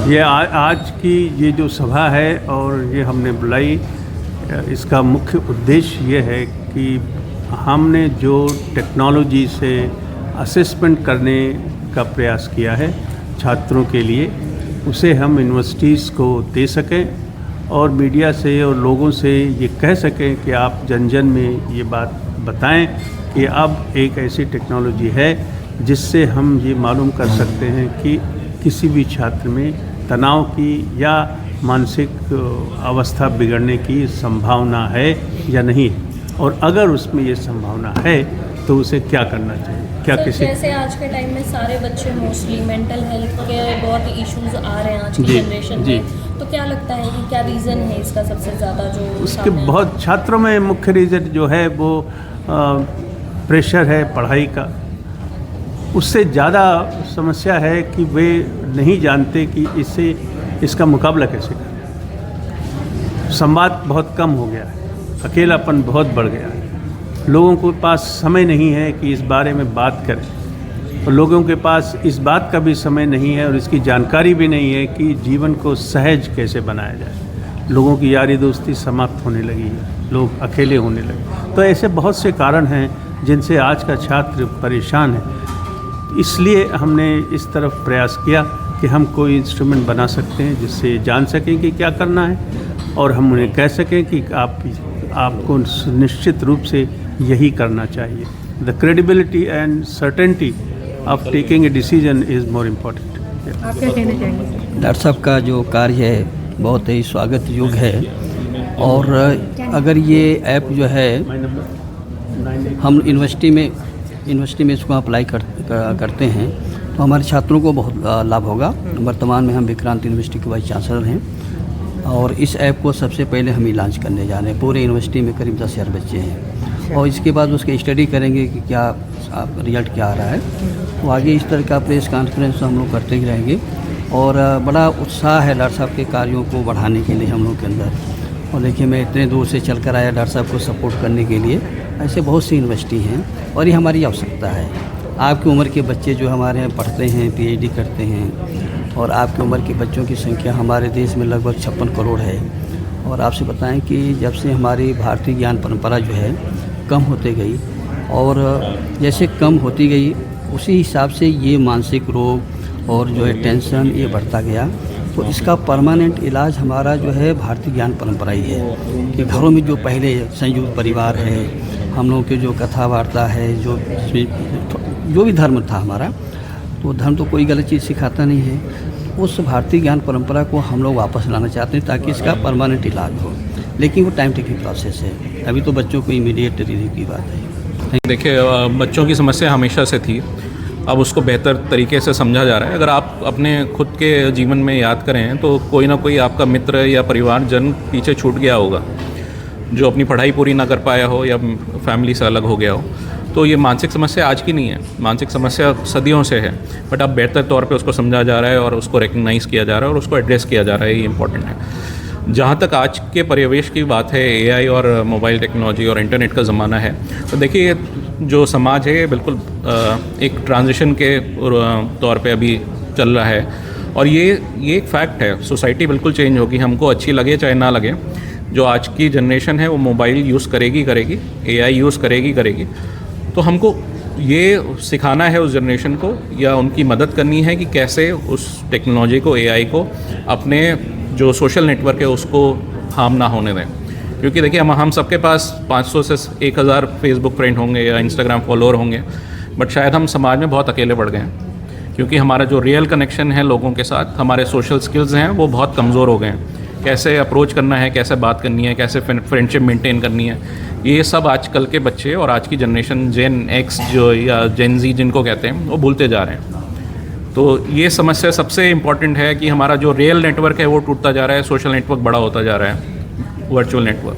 ये आज की ये जो सभा है और ये हमने बुलाई, इसका मुख्य उद्देश्य ये है कि हमने जो टेक्नोलॉजी से असेसमेंट करने का प्रयास किया है छात्रों के लिए, उसे हम यूनिवर्सिटीज़ को दे सकें और मीडिया से और लोगों से ये कह सकें कि आप जन जन में ये बात बताएं कि अब एक ऐसी टेक्नोलॉजी है जिससे हम ये मालूम कर सकते हैं कि किसी भी छात्र में तनाव की या मानसिक अवस्था बिगड़ने की संभावना है या नहीं, और अगर उसमें ये संभावना है तो उसे क्या करना चाहिए। क्या किसी जैसे आज के टाइम में सारे बच्चे मोस्टली मेंटल हेल्थ के बहुत इश्यूज आ रहे हैं आज की जनरेशन में, तो क्या लगता है कि क्या रीज़न है इसका सबसे ज़्यादा जो उसके बहुत छात्रों में मुख्य रीज़न जो है वो प्रेशर है पढ़ाई का। उससे ज़्यादा समस्या है कि वे नहीं जानते कि इसका मुकाबला कैसे करें। संवाद बहुत कम हो गया है, अकेलापन बहुत बढ़ गया है, लोगों के पास समय नहीं है कि इस बारे में बात करें, और लोगों के पास इस बात का भी समय नहीं है और इसकी जानकारी भी नहीं है कि जीवन को सहज कैसे बनाया जाए। लोगों की यारी दोस्ती समाप्त होने लगी है, लोग अकेले होने लगे। तो ऐसे बहुत से कारण हैं जिनसे आज का छात्र परेशान है। इसलिए हमने इस तरफ प्रयास किया कि हम कोई इंस्ट्रूमेंट बना सकते हैं जिससे जान सकें कि क्या करना है, और हम उन्हें कह सकें कि आपको निश्चित रूप से यही करना चाहिए। The credibility and certainty of taking a decision is more important. आप क्या कहना चाहेंगे? डॉक्टर साहब का जो कार्य है बहुत ही स्वागत योग्य है, और अगर ये ऐप जो है हम यूनिवर्सिटी में इसको अप्लाई करते हैं तो हमारे छात्रों को बहुत लाभ होगा। वर्तमान में हम विक्रांत यूनिवर्सिटी के वाइस चांसलर हैं, और इस ऐप को सबसे पहले हम ही लॉन्च करने जा रहे हैं। पूरे यूनिवर्सिटी में करीब 10,000 बच्चे हैं, और इसके बाद उसके स्टडी करेंगे कि क्या रिजल्ट क्या आ रहा है। तो आगे इस तरह का प्रेस कॉन्फ्रेंस हम लोग करते ही रहेंगे, और बड़ा उत्साह है डॉक्टर साहब के कार्यों को बढ़ाने के लिए हम लोग के अंदर। और देखिए, मैं इतने दूर से चल कर आया डॉक्टर साहब को सपोर्ट करने के लिए। ऐसे बहुत सी यूनिवर्सिटी हैं और ये हमारी आवश्यकता है। आपकी उम्र के बच्चे जो हमारे यहाँ पढ़ते हैं, पीएचडी करते हैं, और आपकी उम्र के बच्चों की संख्या हमारे देश में लगभग 56 करोड़ है। और आपसे बताएं कि जब से हमारी भारतीय ज्ञान परंपरा जो है कम होती गई, और जैसे कम होती गई उसी हिसाब से ये मानसिक रोग और जो है टेंशन ये बढ़ता गया। तो इसका परमानेंट इलाज हमारा जो है भारतीय ज्ञान परंपरा ही है कि घरों में जो पहले संयुक्त परिवार है, हम लोगों के जो कथा वार्ता है, जो भी धर्म था हमारा, तो धर्म तो कोई गलत चीज़ सिखाता नहीं है। उस भारतीय ज्ञान परंपरा को हम लोग वापस लाना चाहते हैं ताकि इसका परमानेंट इलाज हो, लेकिन वो टाइम टेकिंग प्रोसेस है। अभी तो बच्चों को इमीडिएट रिलीफ की बात है। देखिए, बच्चों की समस्या हमेशा से थी, अब उसको बेहतर तरीके से समझा जा रहा है। अगर आप अपने खुद के जीवन में याद करें तो कोई ना कोई आपका मित्र या परिवारजन पीछे छूट गया होगा, जो अपनी पढ़ाई पूरी ना कर पाया हो या फैमिली से अलग हो गया हो। तो ये मानसिक समस्या आज की नहीं है, मानसिक समस्या सदियों से है, बट अब बेहतर तौर पे उसको समझा जा रहा है और उसको रिकग्नाइज़ किया जा रहा है और उसको एड्रेस किया जा रहा है। ये इंपॉर्टेंट है। जहाँ तक आज के परिवेश की बात है, एआई और मोबाइल टेक्नोलॉजी और इंटरनेट का ज़माना है, तो देखिए जो समाज है ये बिल्कुल एक ट्रांजिशन के तौर पे अभी चल रहा है, और ये एक फैक्ट है। सोसाइटी बिल्कुल चेंज होगी, हमको अच्छी लगे चाहे ना लगे। जो आज की जनरेशन है वो मोबाइल यूज़ करेगी, एआई यूज़ करेगी। तो हमको ये सिखाना है उस जनरेशन को, या उनकी मदद करनी है कि कैसे उस टेक्नोलॉजी को, एआई को अपने जो सोशल नेटवर्क है उसको हार्म ना होने दें। क्योंकि देखिए, हम सबके पास 500 से 1000 फेसबुक फ्रेंड होंगे या इंस्टाग्राम फॉलोअर होंगे, बट शायद हम समाज में बहुत अकेले पड़ गए हैं, क्योंकि हमारा जो रियल कनेक्शन है लोगों के साथ, हमारे सोशल स्किल्स हैं वो बहुत कमज़ोर हो गए हैं। कैसे अप्रोच करना है, कैसे बात करनी है, कैसे फ्रेंडशिप मेंटेन करनी है, ये सब आजकल के बच्चे और आज की जनरेशन जेन एक्स जो या जेन जी जिनको कहते हैं वो भूलते जा रहे हैं। तो ये समस्या सबसे इम्पॉर्टेंट है कि हमारा जो रियल नेटवर्क है वो टूटता जा रहा है, सोशल नेटवर्क बड़ा होता जा रहा है, वर्चुअल नेटवर्क।